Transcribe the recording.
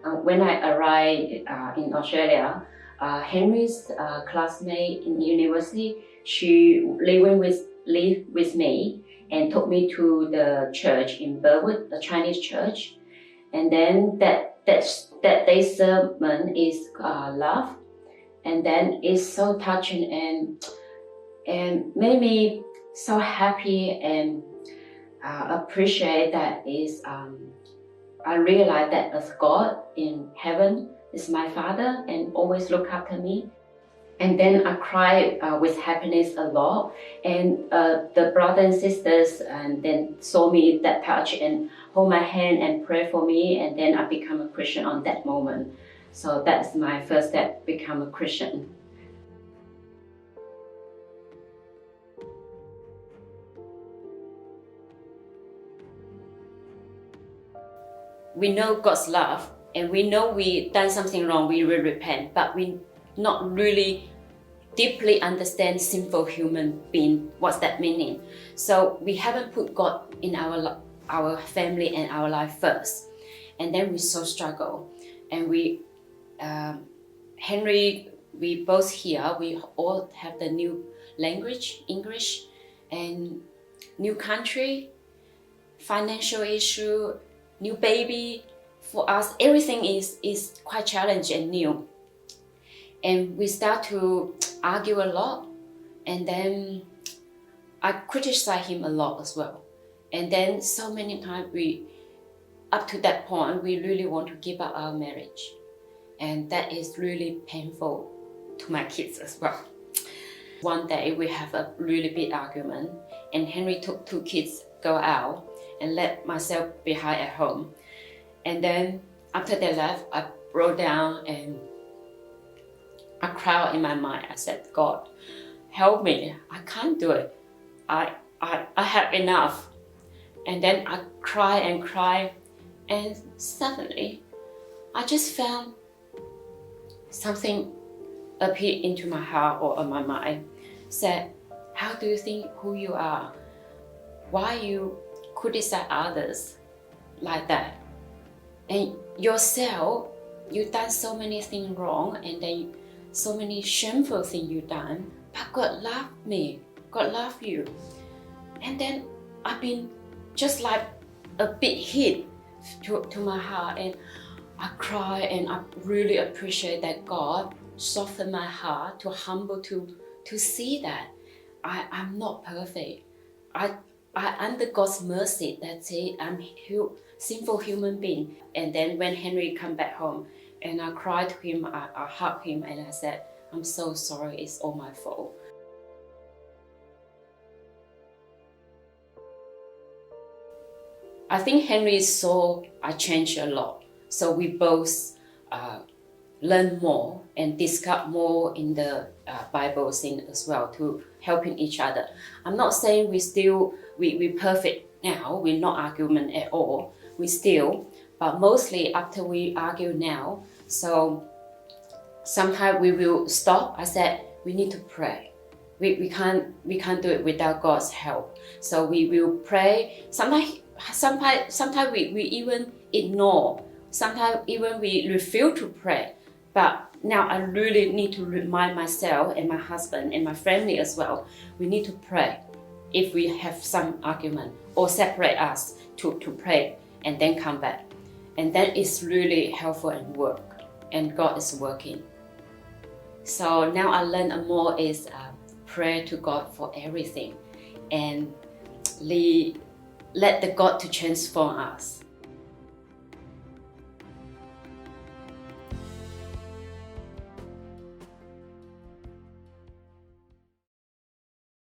When I arrived in Australia, Henry's classmate in university, she lived with me and took me to the church in Burwood, the Chinese church. And then that day's sermon is love, and then it's so touching and made me so happy and appreciate that is I realized that as God in heaven is my Father and always look after me. And then I cry with happiness a lot. And the brothers and sisters and then saw me that touch and hold my hand and pray for me. And then I become a Christian on that moment. So that's my first step, become a Christian. We know God's love and we know we done something wrong, we will repent, but we not really deeply understand sinful human being, what's that meaning. So we haven't put God in our family and our life first. And then we so struggle. And Henry, we both here, we all have the new language, English, and new country, financial issue, new baby. For us, everything is quite challenging and new. And we start to argue a lot, and then I criticize him a lot as well. And then so many times up to that point, we really want to give up our marriage. And that is really painful to my kids as well. One day we have a really big argument, and Henry took 2 kids go out and left myself behind at home. And then after they left, I broke down and I cried in my mind. I said, God, help me. I can't do it. I have enough. And then I cry and cry. And suddenly, I just found something appear into my heart or on my mind. Said, how do you think who you are? Why you criticize others like that? And yourself, you've done so many things wrong, and then so many shameful things you've done, but God loved me, God loved you. And then I've been just like a big hit to my heart, and I cry and I really appreciate that God softened my heart to humble to see that I'm not perfect. I under God's mercy, that's it, I'm sinful human being. And then when Henry come back home and I cried to him, I hugged him and I said, I'm so sorry, it's all my fault. I think Henry saw I changed a lot. So we both learn more and discuss more in the Bible thing as well to helping each other. I'm not saying we perfect now, we're not arguing at all. We still, but mostly after we argue now, so sometimes we will stop. I said, we need to pray. We can't do it without God's help. So we will pray. Sometimes we even ignore. Sometimes even we refuse to pray. But now I really need to remind myself and my husband and my family as well. We need to pray if we have some argument or separate us to pray and then come back. And that is really helpful and work. And God is working. So now I learn more is pray to God for everything and let the God to transform us.